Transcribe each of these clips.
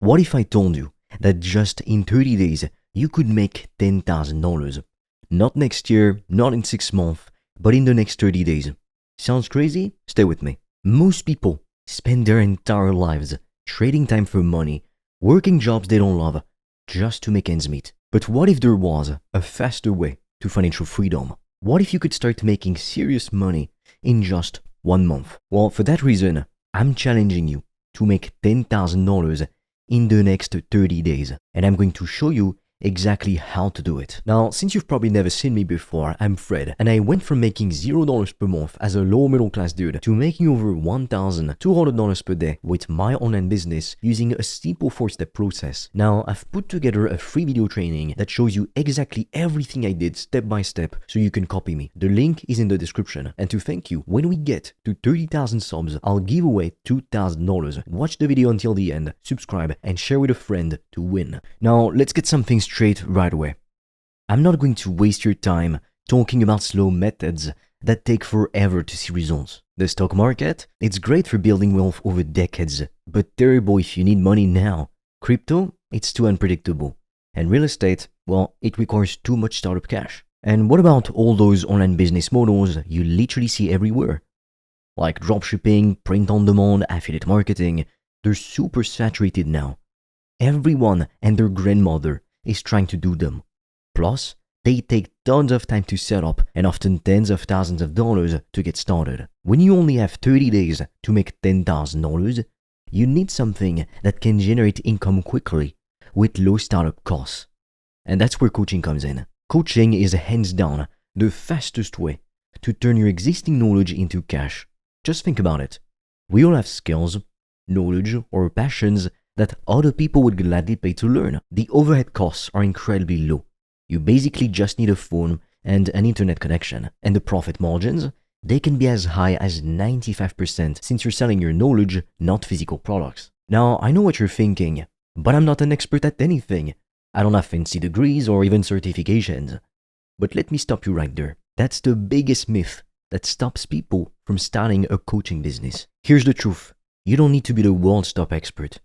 What if I told you that just in 30 days you could make $10,000? Not next year, not in 6 months, but in the next 30 days. Sounds crazy? Stay with me. Most people spend their entire lives trading time for money, working jobs they don't love, just to make ends meet. But what if there was a faster way to financial freedom? What if you could start making serious money in just 1 month? Well, for that reason, I'm challenging you to make $10,000 in the next 30 days. And I'm going to show you exactly how to do it. Now, since you've probably never seen me before, I'm Fred, and I went from making $0 per month as a low middle class dude to making over $1,200 per day with my online business using a simple 4-step process. Now, I've put together a free video training that shows you exactly everything I did step by step so you can copy me. The link is in the description. And to thank you, when we get to 30,000 subs, I'll give away $2,000. Watch the video until the end, subscribe, and share with a friend to win. Now, let's get something straight right away. I'm not going to waste your time talking about slow methods that take forever to see results. The stock market, it's great for building wealth over decades, but terrible if you need money now. Crypto, it's too unpredictable. And real estate, well, it requires too much startup cash. And what about all those online business models you literally see everywhere? Like dropshipping, print on demand, affiliate marketing, they're super saturated now. Everyone and their grandmother is trying to do them. Plus, they take tons of time to set up and often tens of thousands of dollars to get started. When you only have 30 days to make $10,000, you need something that can generate income quickly with low startup costs. And that's where coaching comes in. Coaching is hands down the fastest way to turn your existing knowledge into cash. Just think about it. We all have skills, knowledge, or passions that other people would gladly pay to learn. The overhead costs are incredibly low. You basically just need a phone and an internet connection. And the profit margins, they can be as high as 95% since you're selling your knowledge, not physical products. Now, I know what you're thinking, but I'm not an expert at anything. I don't have fancy degrees or even certifications. But let me stop you right there. That's the biggest myth that stops people from starting a coaching business. Here's the truth. You don't need to be the world's top expert.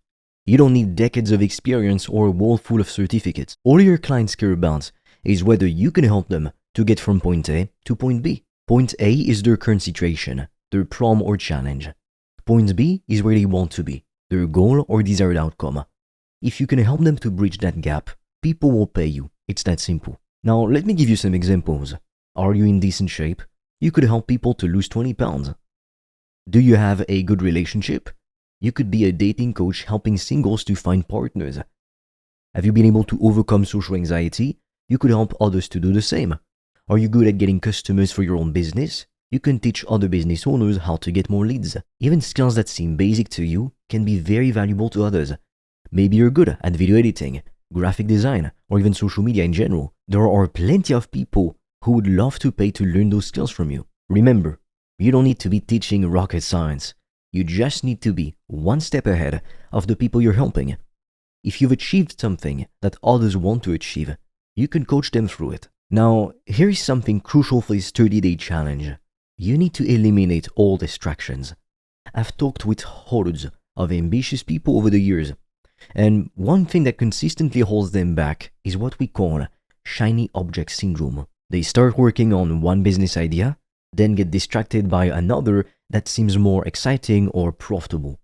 You don't need decades of experience or a wall full of certificates. All your clients care about is whether you can help them to get from point A to point B. Point A is their current situation, their problem or challenge. Point B is where they want to be, their goal or desired outcome. If you can help them to bridge that gap, people will pay you. It's that simple. Now, let me give you some examples. Are you in decent shape? You could help people to lose 20 pounds. Do you have a good relationship? You could be a dating coach helping singles to find partners. Have you been able to overcome social anxiety? You could help others to do the same. Are you good at getting customers for your own business? You can teach other business owners how to get more leads. Even skills that seem basic to you can be very valuable to others. Maybe you're good at video editing, graphic design, or even social media in general. There are plenty of people who would love to pay to learn those skills from you. Remember, you don't need to be teaching rocket science. You just need to be one step ahead of the people you're helping. If you've achieved something that others want to achieve, you can coach them through it. Now, here is something crucial for this 30-day challenge. You need to eliminate all distractions. I've talked with hundreds of ambitious people over the years, and one thing that consistently holds them back is what we call shiny object syndrome. They start working on one business idea, then get distracted by another that seems more exciting or profitable.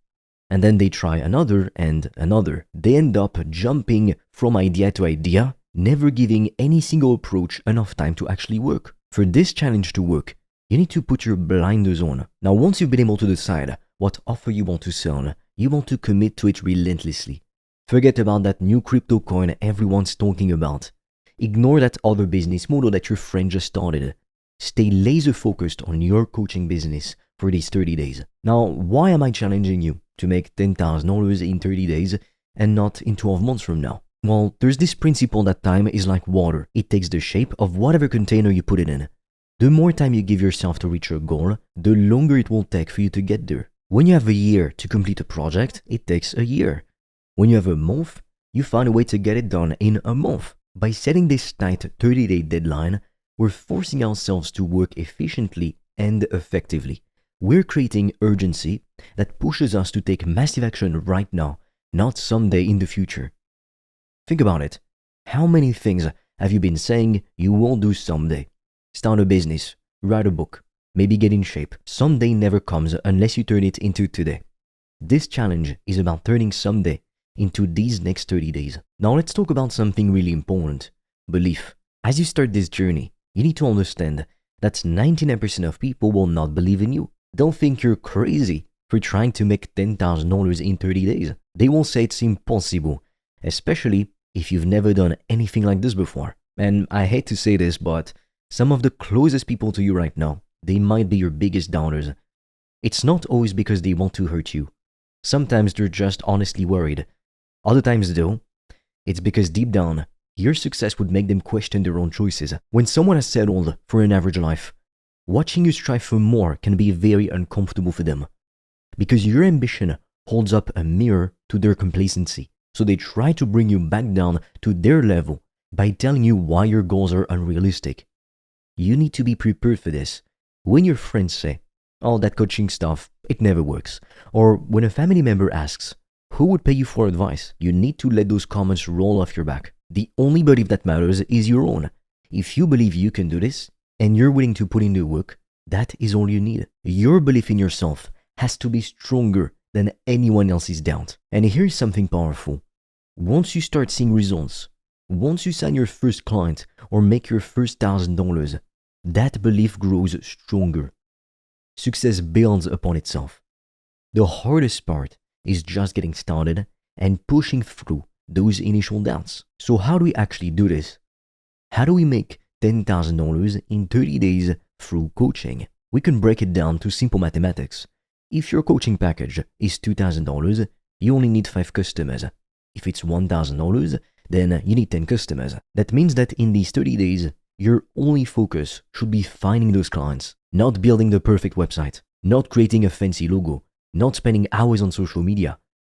And then they try another and another. They end up jumping from idea to idea, never giving any single approach enough time to actually work. For this challenge to work, you need to put your blinders on. Now, once you've been able to decide what offer you want to sell, you want to commit to it relentlessly. Forget about that new crypto coin everyone's talking about. Ignore that other business model that your friend just started. Stay laser focused on your coaching business for these 30 days. Now, why am I challenging you to make $10,000 in 30 days and not in 12 months from now? Well, there's this principle that time is like water. It takes the shape of whatever container you put it in. The more time you give yourself to reach your goal, the longer it will take for you to get there. When you have a year to complete a project, it takes a year. When you have a month, you find a way to get it done in a month. By setting this tight 30-day deadline, we're forcing ourselves to work efficiently and effectively. We're creating urgency that pushes us to take massive action right now not someday in the future. Think about it. How many things have you been saying you will do someday? Start a business, write a book, maybe get in shape. Someday never comes unless you turn it into today. This challenge is about turning someday into these next 30 days. Now let's talk about something really important: belief. As you start this journey, you need to understand that 99% of people will not believe in you. They'll think you're crazy for trying to make $10,000 in 30 days. They will say it's impossible, especially if you've never done anything like this before. And I hate to say this, but some of the closest people to you right now, they might be your biggest doubters. It's not always because they want to hurt you. Sometimes they're just honestly worried. Other times though, it's because deep down, your success would make them question their own choices. When someone has settled for an average life, watching you strive for more can be very uncomfortable for them. Because your ambition holds up a mirror to their complacency. So they try to bring you back down to their level by telling you why your goals are unrealistic. You need to be prepared for this. When your friends say, "Oh, that coaching stuff, it never works," or when a family member asks, "Who would pay you for advice?" you need to let those comments roll off your back. The only belief that matters is your own. If you believe you can do this, and you're willing to put in the work, that is all you need. Your belief in yourself has to be stronger than anyone else's doubt. And here's something powerful. Once you start seeing results, once you sign your first client or make your first $1,000, that belief grows stronger. Success builds upon itself. The hardest part is just getting started and pushing through those initial doubts. So how do we actually do this? How do we make $10,000 in 30 days through coaching? We can break it down to simple mathematics. If your coaching package is $2,000, you only need 5 customers. If it's $1,000, then you need 10 customers. That means that in these 30 days, your only focus should be finding those clients, not building the perfect website, not creating a fancy logo, not spending hours on social media,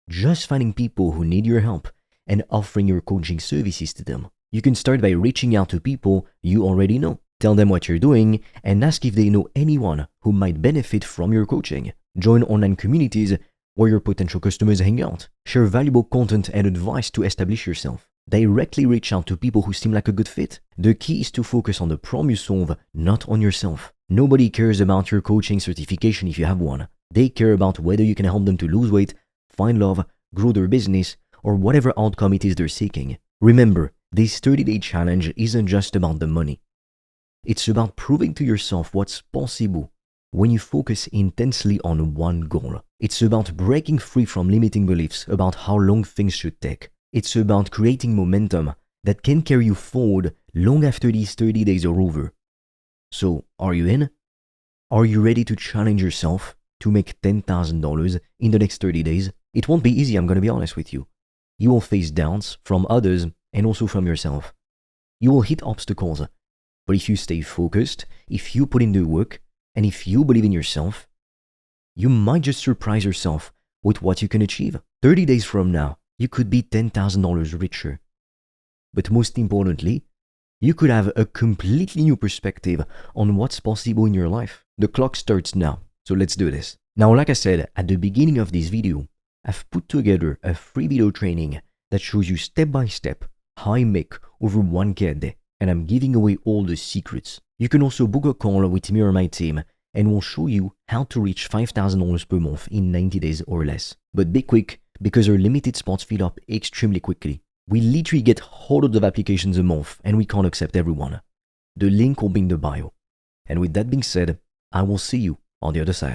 just finding people who need your help and offering your coaching services to them. You can start by reaching out to people you already know. Tell them what you're doing and ask if they know anyone who might benefit from your coaching. Join online communities where your potential customers hang out. Share valuable content and advice to establish yourself. Directly reach out to people who seem like a good fit. The key is to focus on the problem you solve, not on yourself. Nobody cares about your coaching certification if you have one. They care about whether you can help them to lose weight, find love, grow their business, or whatever outcome it is they're seeking. Remember, this 30-day challenge isn't just about the money. It's about proving to yourself what's possible when you focus intensely on one goal. It's about breaking free from limiting beliefs about how long things should take. It's about creating momentum that can carry you forward long after these 30 days are over. So, are you in? Are you ready to challenge yourself to make $10,000 in the next 30 days? It won't be easy, I'm going to be honest with you. You will face doubts from others and also from yourself. You will hit obstacles. But if you stay focused, if you put in the work, and if you believe in yourself, you might just surprise yourself with what you can achieve. 30 days from now, you could be $10,000 richer. But most importantly, you could have a completely new perspective on what's possible in your life. The clock starts now, so let's do this. Now, like I said at the beginning of this video, I've put together a free video training that shows you step by step how I make over 1K a day, and I'm giving away all the secrets. You can also book a call with me or my team, and we'll show you how to reach $5,000 per month in 90 days or less. But be quick, because our limited spots fill up extremely quickly. We literally get hundreds of applications a month, and we can't accept everyone. The link will be in the bio. And with that being said, I will see you on the other side.